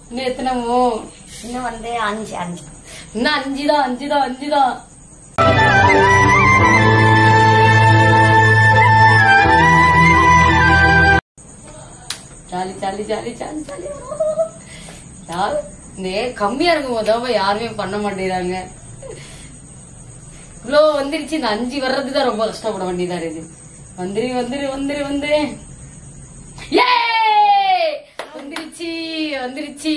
இன்னும் எத்தனமோ? இன்னும் வந்து 5 இன்னும் 5 தான். ஜாலி. யாரு இந்த கம்மியா இருக்கும் போதாம யாருமே பண்ண மாட்டேங்கிறாங்க. இவ்வளோ வந்துருச்சு. இந்த 5 வர்றதுதான் ரொம்ப கஷ்டப்பட வேண்டியதா இருக்கு. வந்துரு. வந்துருச்சு.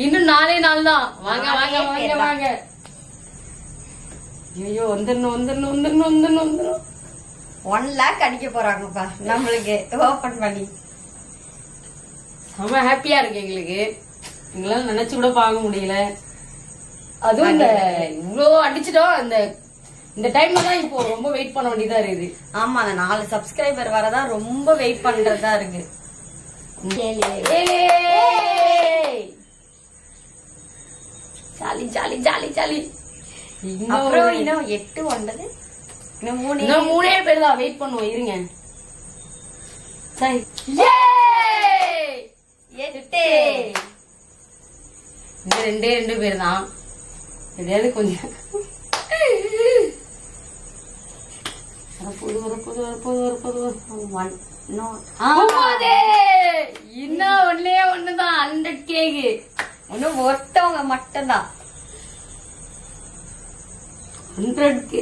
இன்னும் 4 நாள் தான். வாங்க. ஐயோ வந்துடணும். 1 lakh அடிக்க போறாங்கப்பா நம்மளுக்கு ஓபன் பண்ணி. செம ஹாப்பியா இருக்கு எங்களுக்கு. எங்களால நினைச்சு கூட பார்க்க முடியல. அதுவும் இந்த இவ்வளோ அடிச்சிட்டோம். இந்த டைம்ல தான் இப்போ ரொம்ப வெயிட் பண்ண வேண்டியதா இருக்குது. ஆமா, அந்த 4 சப்ஸ்கிரைபர் வரதான் ரொம்ப வெயிட் பண்றதா இருக்கு. ஜாலி. அப்புறம் இன்னும் 8 9 இன்னும் 3 பேர் தான் வெயிட் பண்ணுவோம். இருங்க. சரி 8 2 பேர் தான். எதையாவது கொஞ்சம் இன்னும் ஒண்ணுதான் 100K. இன்னும் ஒருத்தவங்க மட்டும்தான் 100K.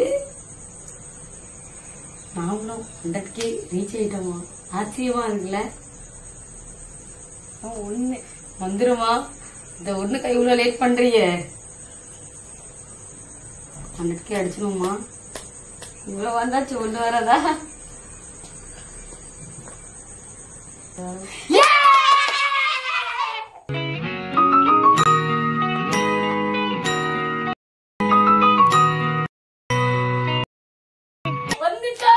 நாமளும் 100K ரீச் ஆயிட்டோமா? ஆச்சரியமா இருக்குல்ல? ஒண்ணு வந்துருமா? இந்த ஒண்ணு கை இவ்வளவு லேட் பண்றீங்க. 100K அடிச்சிருவோமா? இவ்வளவு வந்தாச்சு. ஒண்ணு வரதா? வந்துட்டா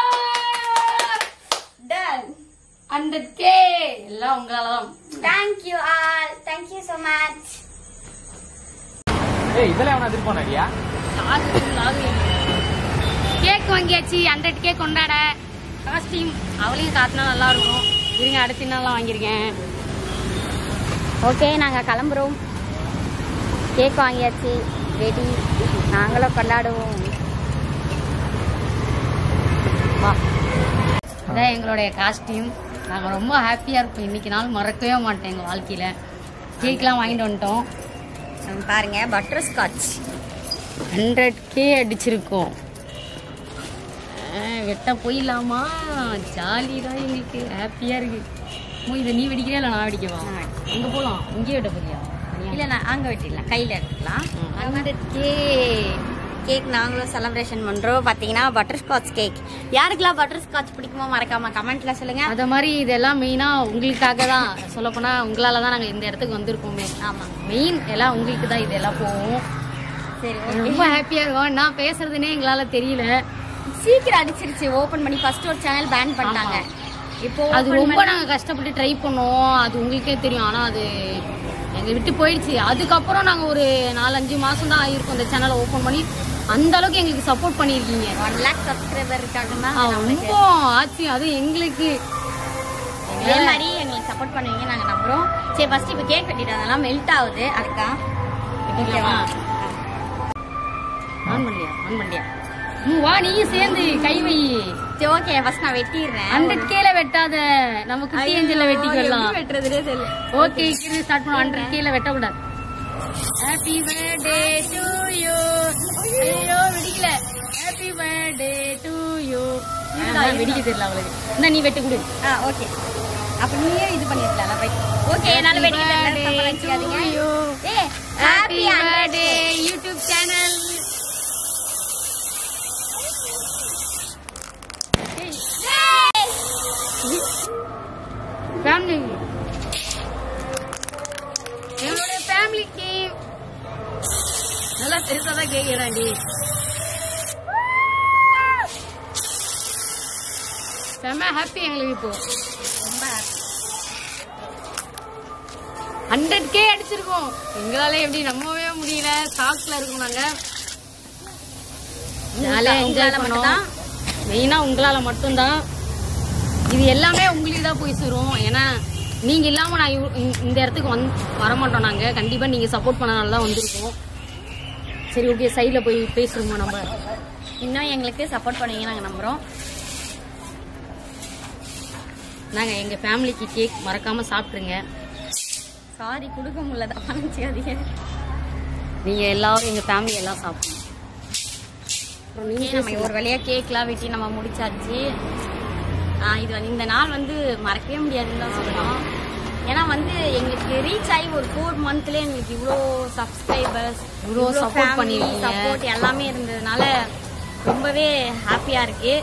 100K. எல்லாம் உங்களாலதான். Thank you all. Thank you so much. இதெல்லாம் அவனை எதிர்பார்த்தியா? கேக் வாங்கியாச்சு. 100K கொண்டாட காஸ்டியூம் அவளையும் காட்டினா நல்லா இருக்கும். இருங்க, அடுத்த நாள்லாம் வாங்கியிருக்கேன். ஓகே, நாங்க கிளம்புறோம். கேக் வாங்கியாச்சு, ரெடி. நாங்களும் கொண்டாடுவோம். இதான் எங்களுடைய காஸ்டியூம். நாங்கள் ரொம்ப ஹாப்பியாக இருப்போம். இன்னைக்கு நாள் மறக்கவே மாட்டேன் எங்கள் வாழ்க்கையில். கேக்லாம் வாங்கிட்டு வந்துட்டோம். பாருங்க, பட்டர் ஸ்காட்ச் 100K அடிச்சிருக்கோம். வெட்ட போயிடலாமா? ஜாலி தான், எங்களுக்கு ஹாப்பியாக இருக்கு. இதை நீ வெடிக்கிறா இல்லை நான் வெடிக்கவா? எங்கே போகலாம்? இங்கேயே வெட்ட போறியா? இல்லை, நான் அங்கே வெட்டிடலாம், கையில் எடுத்துக்கலாம். 100K கேக் நாங்களும் செலிப்ரேஷன் பண்ணுறோம். பார்த்தீங்கன்னா பட்டர் ஸ்காட்ச் கேக். யாருக்கெல்லாம் பட்டர் ஸ்காட்ச் பிடிக்குமோ மறக்காம கமெண்ட்ல சொல்லுங்க. அதை மாதிரி இதெல்லாம் மெயினாக உங்களுக்காக தான். சொல்லப்போனால் உங்களால் தான் நாங்கள் இந்த இடத்துக்கு வந்திருக்கோமே. ஆமாம், மெயின் எல்லாம் உங்களுக்கு தான் இதெல்லாம் போகும். சரி, ரொம்ப ஹாப்பியாக இருக்கும். நான் பேசுறதுனே எங்களால் தெரியல. சீக்கிரம் அடிச்சிருச்சு. ஓப்பன் பண்ணி ஃபர்ஸ்ட் ஒரு சேனல் பேன் பண்ணிட்டாங்க. இப்போ அது ரொம்ப நாங்கள் கஷ்டப்பட்டு ட்ரை பண்ணோம். அது உங்களுக்கே தெரியும். ஆனால் அது எங்களை விட்டு போயிடுச்சு. அதுக்கப்புறம் நாங்கள் ஒரு 4-5 மாதம் தான் ஆகிருக்கோம் இந்த சேனலை ஓப்பன் பண்ணி. அந்த அளவுக்கு எங்களுக்கு சப்போர்ட் பண்ணியிருக்கீங்க. 1 lakh சப்ஸ்கிரைபர் இருக்காங்க தான் ரொம்ப ஆச்சு. அது எங்களுக்கு இதே மாதிரி எங்களுக்கு சப்போர்ட் பண்ணுவீங்க நாங்கள் நம்புறோம். சரி, ஃபர்ஸ்ட் இப்போ கேக் வெட்டிட்டு அதெல்லாம் மெல்ட் ஆகுது. அதுக்கா ஓகேவா? ஆன் பண்ணியா? வா, நீயும் சேர்ந்து கை வை. சரி, ஓகே, ஃபர்ஸ்ட் நான் வெட்டிடுறேன். 100Kல வெட்டாத, நம்ம குட்டி ஏஞ்சல்ல வெட்டிக்கலாம். வெட்டுறதுலே தெரியல. ஓகே, இது ஸ்டார்ட் பண்ணோம். 100Kல வெட்டக்கூடாது. Happy birthday to you. ஐயோ வெடிக்கல. Happy birthday to you. வெடிக்க தெரியல அவளுக்கு. இந்த நீ வெட்டு கொடு. ஓகே, அப்ப நீயே இது பண்ணிடலாம். ஓகே, என்னால வெடிக்கிறேன். Happy birthday YouTube channel. Family, என்னோட ஃபேமிலிக்கு நல்லா பெருசாதான் கேட்கிறாண்டி. செம்ம ஹாப்பி எங்களுக்கு. இப்போ ரொம்ப 100K அடிச்சிருக்கோம். எங்களால எப்படி நம்பவே முடியல. ஷாக்ல இருக்கோம் நாங்க. ஜாலியா என்ஜாய் பண்ணோம். மெயினா உங்களால மட்டும்தான். இது எல்லாமே உங்களுக்கு தான் போய் சேரும். ஏன்னா நீங்கள் இல்லாமல் நான் இந்த இடத்துக்கு வரமாட்டோம். நாங்கள் கண்டிப்பாக நீங்கள் சப்போர்ட் பண்ணனால தான் வந்திருக்கோம். சரி ஓகே, சைடில் போய் பேசுகிறோம். நம்ம இன்னும் எங்களுக்கு சப்போர்ட் பண்ணுவீங்க நாங்கள் நம்புகிறோம். நாங்கள் எங்கள் ஃபேமிலிக்கு கேக் மறக்காமல் சாப்பிட்ருங்க. சாரி கொடுக்க முடியல, நினச்சிக்காதீங்க. நீங்கள் எல்லாரும் எங்கள் ஃபேமிலி எல்லாம் சாப்பிடணும். அப்புறம் நீங்கள் நம்ம ஒரு வழியாக கேக்லாம் வெட்டி நம்ம முடிச்சாச்சு. இது வந்து இந்த நாள் வந்து மறக்கவே முடியாதுன்னு தான் சொல்லணும். ஏன்னா வந்து எங்களுக்கு ரீச் ஆகி ஒரு 4 மந்த்லேயே எங்களுக்கு இவ்வளோ சப்ஸ்கிரைபர்ஸ், இவ்வளோ சப்போர்ட் பண்ணி சப்போர்ட் எல்லாமே இருந்ததுனால ரொம்பவே ஹாப்பியாக இருக்கு.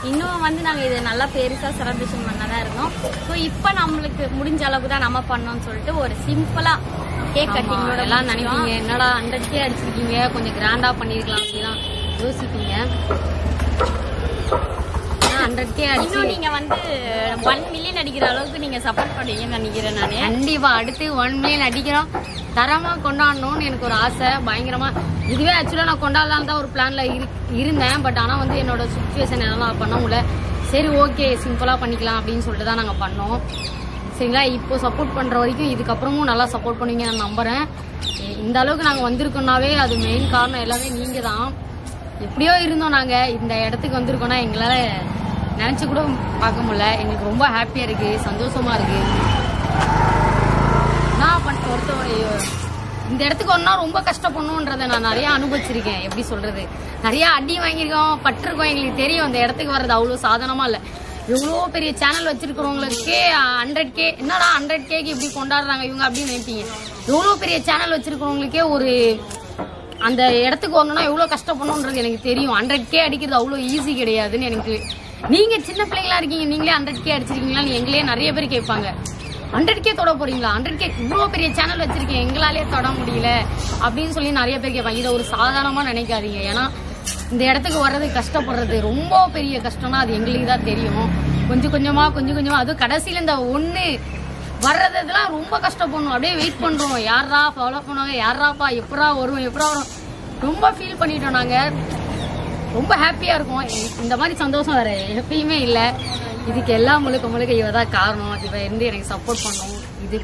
இன்னும் வந்து நாங்கள் இது நல்லா பெருசாக செலிப்ரேஷன் பண்ணதான் இருக்கோம். ஸோ இப்போ நம்மளுக்கு முடிஞ்ச அளவுக்கு தான் நம்ம பண்ணோம்னு சொல்லிட்டு ஒரு சிம்பிளாக கேக் கட்டிங்கோட எல்லாம் நினைப்பீங்க, என்னடா 100K அடிச்சிருக்கீங்க, கொஞ்சம் கிராண்டா பண்ணிருக்கலாம் அப்படிதான் யோசிப்பீங்க. 100K அடிச்சு நீங்க வந்து 1 மில்லியன் அடிக்கிற அளவுக்கு நீங்க சப்போர்ட் பண்ணுவீங்கன்னு நினைக்கிறேன். நான் கண்டிப்பா அடுத்து 1 மில்லியன் அடிக்கிறோம், தரமா கொண்டாடணும்னு எனக்கு ஒரு ஆசை பயங்கரமா. இதுவே ஆக்சுவலா நான் கொண்டாடலாம் தான் ஒரு பிளான்ல இருந்தேன். பட் ஆனா வந்து என்னோட சுச்சுவேஷன் எல்லாம் பண்ண முடியல. சரி ஓகே சிம்பிளா பண்ணிக்கலாம் அப்படின்னு சொல்லிட்டு தான் நாங்க பண்ணோம். சரிங்களா, இப்போ சப்போர்ட் பண்ற வரைக்கும் இதுக்கப்புறமும் நல்லா சப்போர்ட் பண்ணுவீங்க நான் நம்புறேன். இந்த அளவுக்கு நாங்க வந்திருக்கோம்னாவே அது மெயின் காரணம் எல்லாமே நீங்க தான். எப்படியோ இருந்தோம், நாங்க இந்த இடத்துக்கு வந்திருக்கோம்னா எங்களால நினைச்சு கூட பார்க்க முடியல. எங்களுக்கு ரொம்ப ஹாப்பியா இருக்கு, சந்தோஷமா இருக்கு. நான் இந்த இடத்துக்கு ஒன்னா ரொம்ப கஷ்டப்படணுன்றதை நான் நிறைய அனுபவிச்சிருக்கேன். எப்படி சொல்றது, நிறைய அடி வாங்கியிருக்கோம், பட்டிருக்கோம். எங்களுக்கு தெரியும் இந்த இடத்துக்கு வர்றது அவ்வளவு சாதாரணமா இல்ல. எவ்வளோ பெரிய சேனல் வச்சிருக்கிறவங்களுக்கே 100K, என்னடா 100Kக்கு இப்படி கொண்டாடுறாங்க இவங்க அப்படின்னு நினைப்பீங்க. எவ்வளோ பெரிய சேனல் வச்சிருக்கிறவங்களுக்கே ஒரு அந்த இடத்துக்கு வரணும்னா எவ்வளோ கஷ்டப்படணுன்றது எனக்கு தெரியும். 100K அடிக்கிறது அவ்வளோ ஈஸி கிடையாதுன்னு எனக்கு. நீங்க சின்ன பிள்ளைங்களா இருக்கீங்க, நீங்களே 100K அடிச்சிருக்கீங்களான்னு எங்களே நிறைய பேர் கேட்பாங்க. 100K தொட போறீங்களா, 100K இவ்வளோ பெரிய சேனல் வச்சிருக்கேன் எங்களாலே தொட முடியல அப்படின்னு சொல்லி நிறைய பேர் கேட்பாங்க. இதை ஒரு சாதாரணமா நினைக்காதீங்க. ஏன்னா இந்த இடத்துக்கு வர்றது கஷ்டப்படுறது ரொம்ப பெரிய கஷ்டம்னா அது எங்களுக்கு தான் தெரியும். கொஞ்சம் கொஞ்சமா அதுவும் கடைசியில இந்த ஒண்ணு வர்றதுலாம் ரொம்ப கஷ்டப்படணும். அப்படியே வெயிட் பண்றோம், யாரா ஃபாலோ பண்ணுவாங்க, யாராப்பா எப்படா வரும் ரொம்ப ஃபீல் பண்ணிட்டோம். நாங்க ரொம்ப ஹாப்பியா இருக்கும். இந்த மாதிரி சந்தோஷம் வேற எப்பயுமே இல்லை. இதுக்கு எல்லாம் முழுக்க இவ தான் காரணம். இவ இருந்து எனக்கு சப்போர்ட் பண்ணும். இது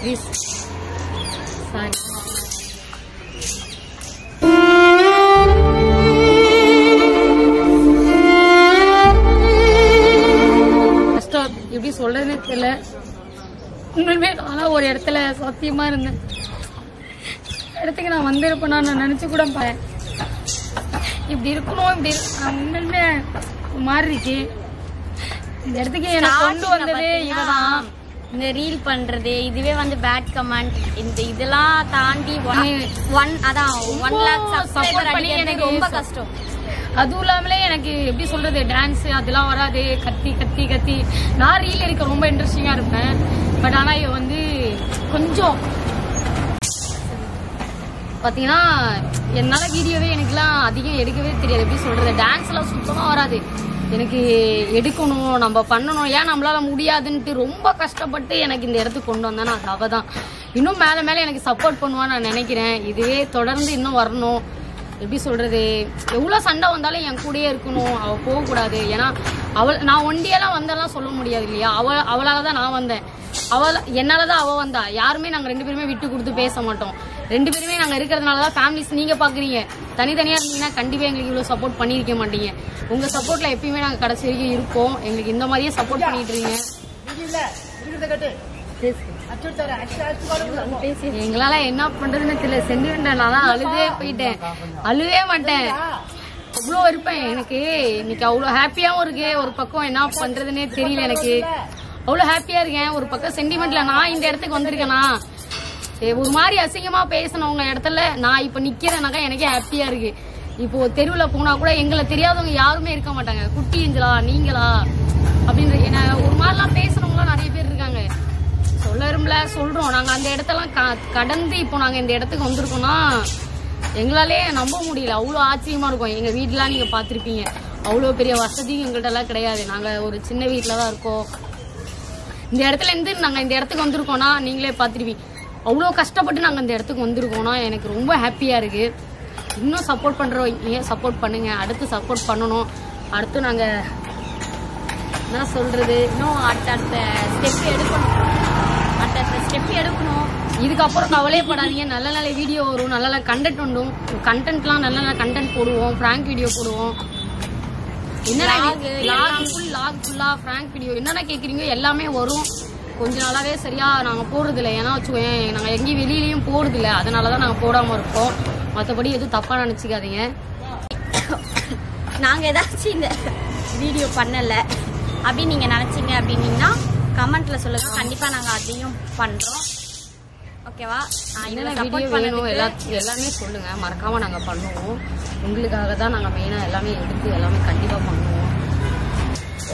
ப்ளீஸ் சாரி எப்படி சொல்றதுன்னு தெரியல. உண்மையுமே நானும் ஒரு இடத்துல சத்தியமா இருந்தேன். இடத்துக்கு நான் வந்திருப்பேன், நான் நினைச்சு கூட பாரு இப்படி இருக்கணும் இப்படி உண்மையுமே மாறிடுச்சு. இந்த இடத்துக்கு எனக்கு கொண்டு வந்ததே இவதான். இந்த ரீல் பண்றது இதுவே வந்து பேட் கமெண்ட் இந்த இதெல்லாம் தாண்டி 1 லாக் சப்ஸ்கிரைபர் பண்ணி எனக்கு ரொம்ப கஷ்டம். அதுவும் இல்லாமலே எனக்கு எப்படி சொல்றது, டான்ஸ் அதெல்லாம் வராது. கத்தி நான் ரீல் எடுக்க ரொம்ப இன்ட்ரெஸ்டிங்கா இருப்பேன். பட் ஆனா இவ வந்து கொஞ்சம் பாத்தீங்கன்னா என்னால வீடியோவே எனக்குலாம் அதிகம் எடுக்கவே தெரியாது. எப்படி சொல்றது, டான்ஸ் எல்லாம் சுத்தமா வராது எனக்கு. எடுக்கணும், நம்ம பண்ணணும், ஏன் நம்மளால முடியாதுன்ட்டு ரொம்ப கஷ்டப்பட்டு எனக்கு இந்த இடத்துக்கு கொண்டு வந்தேன். அது அவதான் இன்னும் மேல எனக்கு சப்போர்ட் பண்ணுவான்னு நான் நினைக்கிறேன். இதுவே தொடர்ந்து இன்னும் வரணும். எப்படி சொல்றது, எவ்வளவு சண்டை வந்தாலும் என் கூடயே இருக்கணும், அவ போகக்கூடாது. ஏன்னா நான் ஒண்டியெல்லாம் வந்தெல்லாம் சொல்ல முடியாது இல்லையா. அவளாலதான் நான் வந்தேன், என்னாலதான் அவ வந்தா. யாருமே நாங்க 2 பேருமே விட்டு கொடுத்து பேச மாட்டோம். 2 பேருமே நாங்க இருக்கிறதுனாலதான் ஃபேமிலிஸ் நீங்க பாக்குறீங்க. தனித்தனியா இருந்தீங்கன்னா கண்டிப்பா எங்களுக்கு இவ்வளவு சப்போர்ட் பண்ணிருக்க மாட்டீங்க. உங்க சப்போர்ட்ல எப்பயுமே நாங்க கடைசி வரைக்கும் இருப்போம். எங்களுக்கு இந்த மாதிரியே சப்போர்ட் பண்ணிட்டு இருக்கீங்க. எங்களால என்ன பண்றதுன்னு தெரியல. சென்டிமெண்டா நான் அழுதே போயிட்டேன், அழுவே மாட்டேன். அவ்வளோ இருப்பேன். எனக்கு இன்னைக்கு அவ்வளோ ஹாப்பியாவும் இருக்கு. ஒரு பக்கம் என்ன பண்றதுன்னே தெரியல. எனக்கு அவ்வளோ ஹாப்பியா இருக்கேன். ஒரு பக்கம் சென்டிமெண்ட்ல நான் இந்த இடத்துக்கு வந்திருக்கேனா, ஒரு மாதிரி அசிங்கமா பேசினவங்க இடத்துல நான் இப்ப நிக்கிறேனாக்கா எனக்கே ஹாப்பியா இருக்கு. இப்போ தெருவுல போனா கூட எங்களை தெரியாதவங்க யாருமே இருக்க மாட்டாங்க. குட்டி ஏஞ்சலா நீங்களா அப்படின்ற ஒரு மாதிரிலாம் பேசுறவங்களாம் நிறைய பேர் இருக்காங்க. சொல்ல விரும்பல, சொல்றோம். நாங்க அந்த இடத்தெல்லாம் கடந்து இப்போ நாங்க இந்த இடத்துக்கு வந்திருக்கோம்னா எங்களாலே நம்ப முடியல. அவ்வளோ ஆச்சரியமா இருக்கும். எங்க வீட்டுலாம் நீங்க பாத்திருப்பீங்க, அவ்வளோ பெரிய வசதியும் எங்கள்கிட்ட எல்லாம் கிடையாது. நாங்க ஒரு சின்ன வீட்டுலதான் இருக்கோம். இந்த இடத்துல இருந்து நாங்க இந்த இடத்துக்கு வந்திருக்கோம்னா நீங்களே பாத்திருப்பீங்க. அவ்வளோ கஷ்டப்பட்டு நாங்க இந்த இடத்துக்கு வந்திருக்கோம்னா எனக்கு ரொம்ப ஹாப்பியா இருக்கு. இன்னும் சப்போர்ட் பண்றோம், சப்போர்ட் பண்ணுங்க. அடுத்து சப்போர்ட் பண்ணணும். அடுத்து நாங்க என்ன சொல்றது, இன்னும் அடுத்தடுத்த ஸ்டெப் எடுக்கணும். இதுக்கப்புறம் கவலையப்படாதீங்க, நல்ல நல்ல வீடியோ வரும், நல்ல நல்ல கண்டென்ட் வந்துடும். கண்டென்ட்லாம் நல்ல நல்ல கண்டென்ட் போடுவோம், பிராங்க் வீடியோ போடுவோம். என்னென்ன ஃபுல்லா பிராங்க் வீடியோ என்னென்ன கேக்குறீங்க எல்லாமே வரும். கொஞ்ச நாளாவே சரியா நாங்க போடுறது இல்லை. ஏன்னா வச்சுக்கோங்க, நாங்க எங்கேயும் வெளியிலயும் போடுறது இல்லை, அதனாலதான் நாங்க போடாம இருக்கோம். மற்றபடி எதுவும் தப்பா நினைச்சுக்காதீங்க. நாங்க ஏதாச்சும் இந்த வீடியோ பண்ணல அப்படின்னு நீங்க நினைச்சீங்க அப்படின்னீங்கன்னா கமெண்ட்ல சொல்லுங்க, கண்டிப்பா நாங்க அதையும் பண்றோம். ஓகேவா? என்னென்ன வீடியோ வேணும் எல்லாமே சொல்லுங்க, மறக்காம நாங்க பண்ணுவோம். உங்களுக்காக தான் நாங்க மெயினா எல்லாமே எடுத்து எல்லாமே கண்டிப்பா பண்ணுவோம்.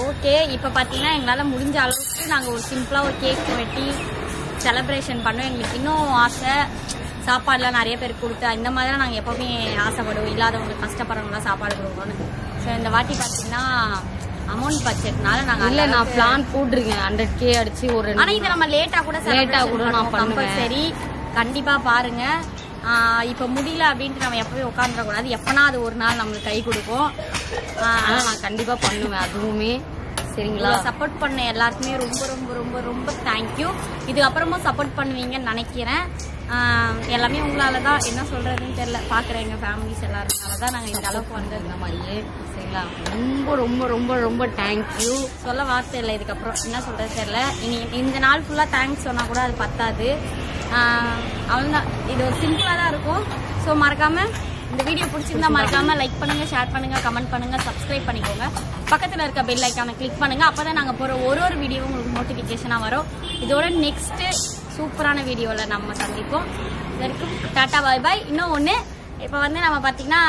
ஓகே, இப்போ பார்த்தீங்கன்னா எங்களால் முடிஞ்ச அளவுக்கு நாங்கள் ஒரு சிம்பிளாக ஒரு கேக் வெட்டி செலிப்ரேஷன் பண்ணோம். எங்களுக்கு இன்னும் ஆசை, சாப்பாடுலாம் நிறைய பேர் கொடுத்து இந்த மாதிரி தான் நாங்கள் எப்போவுமே ஆசைப்படுவோம், இல்லாதவங்களுக்கு கஷ்டப்படுறவங்களாம் சாப்பாடு கொடுக்கணும்னு. ஸோ இந்த வாட்டி பார்த்தீங்கன்னா அமௌண்ட் பட்ஜெட்னால நாங்கள் இல்லை, நான் பிளான் போட்டிருக்கேன் 100K அடிச்சு ஒரு. ஆனால் இதை நம்ம லேட்டாக கூட நான் கம்பல்சரி கண்டிப்பாக பாருங்கள். இப்போ முடியல அப்படின்ட்டு நம்ம எப்பவே உட்காந்துடக்கூடாது, எப்பனா அது ஒரு நாள் நம்மளுக்கு கை கொடுக்கும். ஆனால் நான் கண்டிப்பாக பண்ணுவேன் அதுவுமே. சரிங்களா? சப்போர்ட் பண்ண எல்லாருக்குமே ரொம்ப ரொம்ப ரொம்ப ரொம்ப தேங்க்யூ. இதுக்கப்புறமும் சப்போர்ட் பண்ணுவீங்கன்னு நினைக்கிறேன். எல்லாமே உங்களால தான், என்ன சொல்றதுன்னு தெரியல, பார்க்குறேன் எங்கள் ஃபேமிலிஸ் எல்லாருனால தான் நாங்கள் இந்த அளவுக்கு வந்தது. இந்த மாதிரியே சரிங்களா? ரொம்ப ரொம்ப ரொம்ப ரொம்ப தேங்க்யூ. சொல்ல வார்த்தை இல்லை, இதுக்கப்புறம் என்ன சொல்றது தெரியல. இனி இந்த நாள் ஃபுல்லாக தேங்க்ஸ் சொன்னால் கூட அது பத்தாது. அவ்வளோதான், இது ஒரு சிம்பிளாக தான் இருக்கும். ஸோ மறக்காம இந்த வீடியோ பிடிச்சிருந்தா மறக்காம லைக் பண்ணுங்க, ஷேர் பண்ணுங்க, கமெண்ட் பண்ணுங்க, சப்ஸ்கிரைப் பண்ணிக்கோங்க. பக்கத்தில் இருக்க பெல் ஐக்கானை கிளிக் பண்ணுங்க. அப்பதான் நாங்கள் போகிற ஒரு வீடியோவும் உங்களுக்கு நோட்டிஃபிகேஷனாக வரும். இதோட நெக்ஸ்ட் சூப்பரான வீடியோவில் நம்ம சந்திப்போம். இதற்கும் டாட்டா பாய் பாய். இன்னும் ஒன்று, இப்போ வந்து நம்ம பார்த்தீங்கன்னா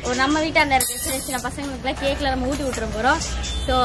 ஒரு நம்ம வீட்டாண்ட இருக்க சின்ன சின்ன பசங்களுக்குலாம் கேக்கில் நம்ம ஊட்டி விட்டுற போகிறோம். ஸோ